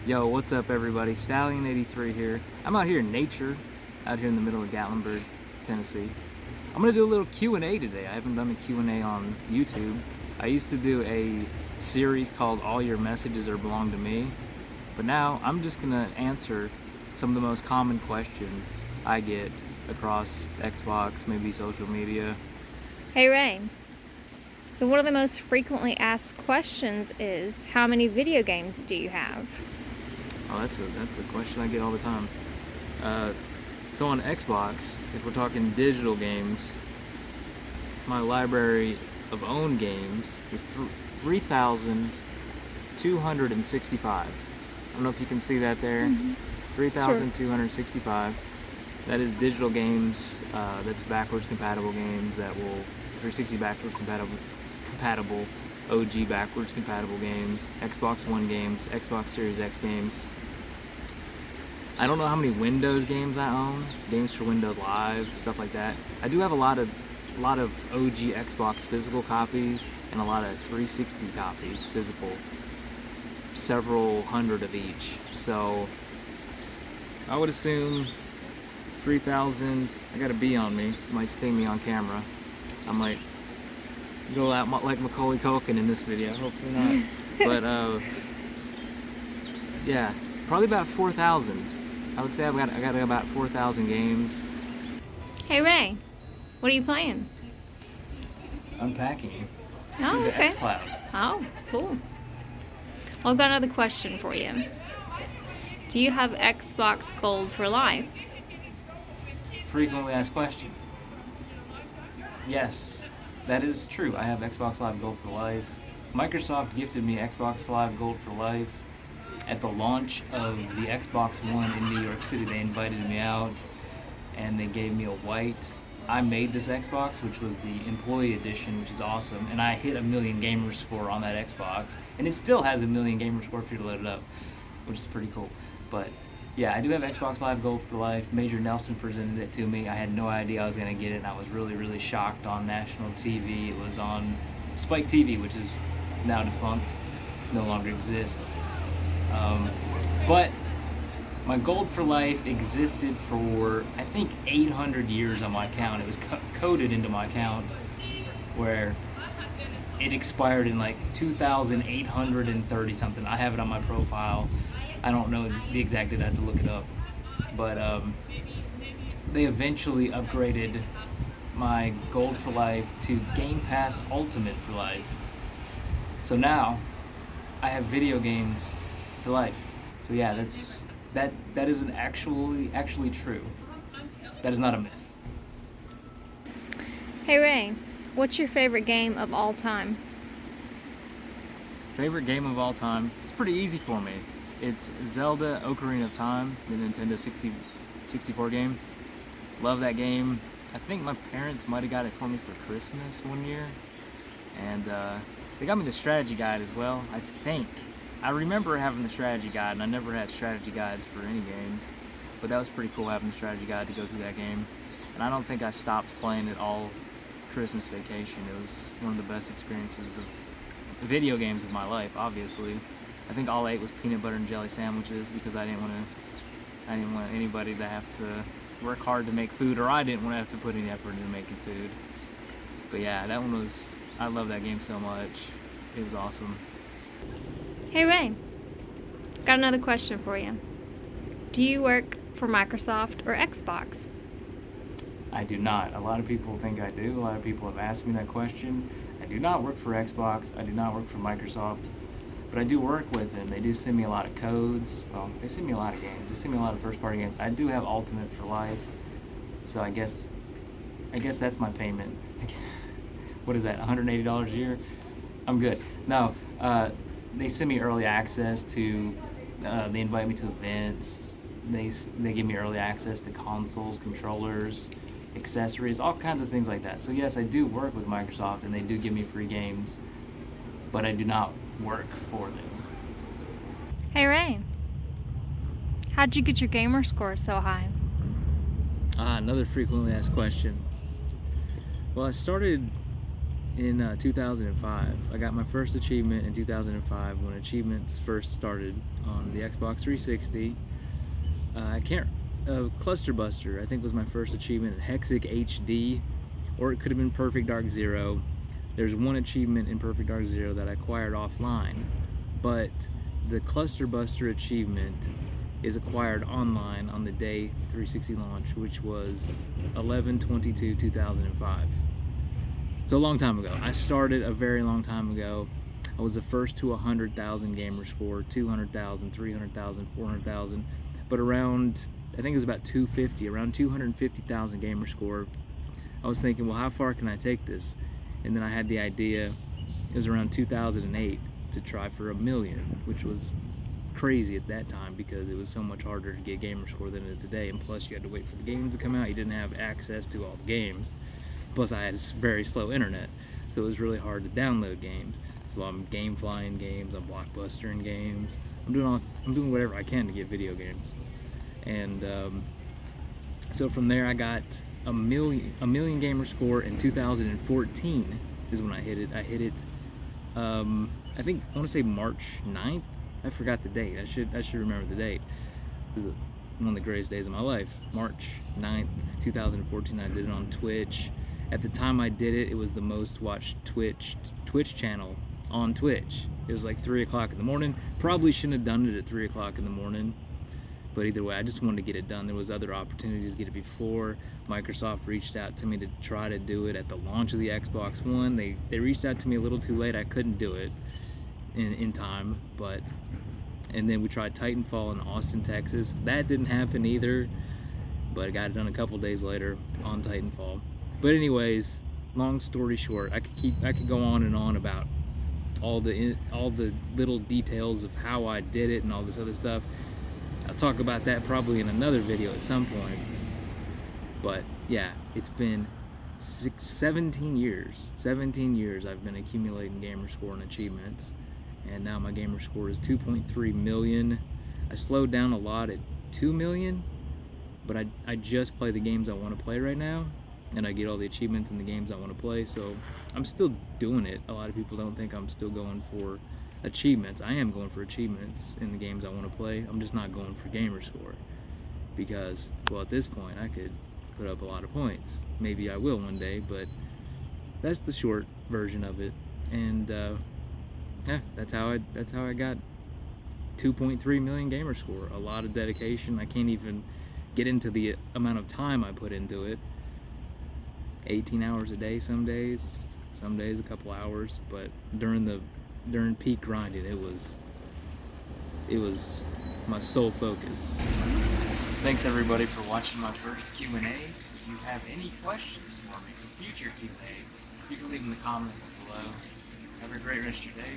Yo, what's up everybody? Stallion83 here. I'm out here in nature, out here in the middle of Gatlinburg, Tennessee. I'm gonna do a little Q&A today. I haven't done a Q&A on YouTube. I used to do a series called All Your Messages Are Belong to Me, but now I'm just gonna answer some of the most common questions I get across Xbox, maybe social media. Hey Ray, so one of the most frequently asked questions is, how many video games do you have? Oh, that's a question I get all the time. So on Xbox, if we're talking digital games, my library of owned games is 3,265. I don't know if you can see that there. 3,265. That is digital games. That's backwards compatible games that will 360 backwards compatible, OG backwards compatible games, Xbox One games, Xbox Series X games. I don't know how many Windows games I own, games for Windows Live, stuff like that. I do have a lot of OG Xbox physical copies and a lot of 360 copies physical, several hundred of each. So I would assume 3,000. I got a bee on me, it might sting me on camera. I might go out like Macaulay Culkin in this video, hopefully not. But yeah, probably about 4,000. I would say I got about 4,000 games. Hey Ray, what are you playing? Unpacking. Oh, The okay. xCloud. Oh, cool. Well, I've got another question for you. Do you have Xbox Gold for life? Frequently asked question. Yes, that is true. I have Xbox Live Gold for life. Microsoft gifted me Xbox Live Gold for life. At the launch of the Xbox One in New York City, they invited me out and they gave me a white. I made this Xbox, which was the employee edition, which is awesome, and I hit 1,000,000 Gamerscore on that Xbox, and it still has 1,000,000 Gamerscore if you load it up, which is pretty cool. But yeah, I do have Xbox Live Gold for life. Major Nelson presented it to me. I had no idea I was gonna get it, and I was really shocked on national TV. It was on Spike TV, which is now defunct, no longer exists. But my Gold for Life existed for, I think, 800 years on my account. It was coded into my account where it expired in like 2,830 something. I have it on my profile. I don't know the exact date, I have to look it up. But they eventually upgraded my Gold for Life to Game Pass Ultimate for life. So now I have video games for life. So yeah, that is actually true. That is not a myth. Hey Ray, what's your favorite game of all time? Favorite game of all time? It's pretty easy for me. It's Zelda Ocarina of Time, the Nintendo 64 game. Love that game. I think my parents might have got it for me for Christmas one year. And they got me the strategy guide as well, I think. I remember having the strategy guide, and I never had strategy guides for any games, but that was pretty cool having the strategy guide to go through that game. And I don't think I stopped playing it all Christmas vacation. It was one of the best experiences of video games of my life, obviously. I think all I ate was peanut butter and jelly sandwiches because I didn't want anybody to have to work hard to make food, or I didn't want to have to put any effort into making food. But yeah, that one was, I love that game so much. It was awesome. Hey Ray, got another question for you. Do you work for Microsoft or Xbox? I do not. A lot of people think I do. A lot of people have asked me that question. I do not work for Xbox. I do not work for Microsoft. But I do work with them. They do send me a lot of codes. Well, they send me a lot of games. They send me a lot of first-party games. I do have Ultimate for life. So I guess that's my payment. What is that, $180 a year? I'm good. No, they send me early access to, they invite me to events. They give me early access to consoles, controllers, accessories, all kinds of things like that. So yes, I do work with Microsoft, and they do give me free games, but I do not work for them. Hey Ray, how'd you get your gamer score so high? Another frequently asked question. Well, I started in 2005. I got my first achievement in 2005 when achievements first started on the Xbox 360. I can't. Cluster Buster, I think, was my first achievement. Hexic HD, or it could have been Perfect Dark Zero. There's one achievement in Perfect Dark Zero that I acquired offline, but the Cluster Buster achievement is acquired online on the day 360 launch, which was 11/22/2005. So a long time ago. I started a very long time ago. I was the first to 100,000 Gamerscore, 200,000, 300,000, 400,000, but around, I think it was about 250, around 250,000 Gamerscore. I was thinking, well, how far can I take this? And then I had the idea, it was around 2008, to try for 1,000,000, which was crazy at that time because it was so much harder to get Gamerscore than it is today, and plus you had to wait for the games to come out. You didn't have access to all the games. Plus I had very slow internet, so it was really hard to download games. So I'm game flying games, I'm blockbustering games, I'm doing whatever I can to get video games. And so from there I got a million Gamerscore in 2014 is when I hit it. I think, I want to say March 9th. I forgot the date. I should remember the date. One of the greatest days of my life. March 9th, 2014. I did it on Twitch. At the time I did it, it was the most watched Twitch channel on Twitch. It was like 3 o'clock in the morning. Probably shouldn't have done it at 3 o'clock in the morning. But either way, I just wanted to get it done. There was other opportunities to get it before. Microsoft reached out to me to try to do it at the launch of the Xbox One. They reached out to me a little too late. I couldn't do it in time, and then we tried Titanfall in Austin, Texas. That didn't happen either, but I got it done a couple days later on Titanfall. But anyways, long story short, I could go on and on about all the little details of how I did it and all this other stuff. I'll talk about that probably in another video at some point. But yeah, it's been 17 years. 17 years I've been accumulating Gamerscore and achievements, and now my Gamerscore is 2.3 million. I slowed down a lot at 2 million, but I just play the games I want to play right now, and I get all the achievements in the games I want to play, so I'm still doing it. A lot of people don't think I'm still going for achievements. I am going for achievements in the games I want to play. I'm just not going for Gamerscore because, well, at this point I could put up a lot of points. Maybe I will one day, but that's the short version of it. And yeah, that's how I got 2.3 million Gamerscore. A lot of dedication. I can't even get into the amount of time I put into it. 18 hours a day some days a couple hours, but during peak grinding, it was my sole focus. Thanks everybody for watching my first Q&A. If you have any questions for me for future Q&As, you can leave them in the comments below. Have a great rest of your day.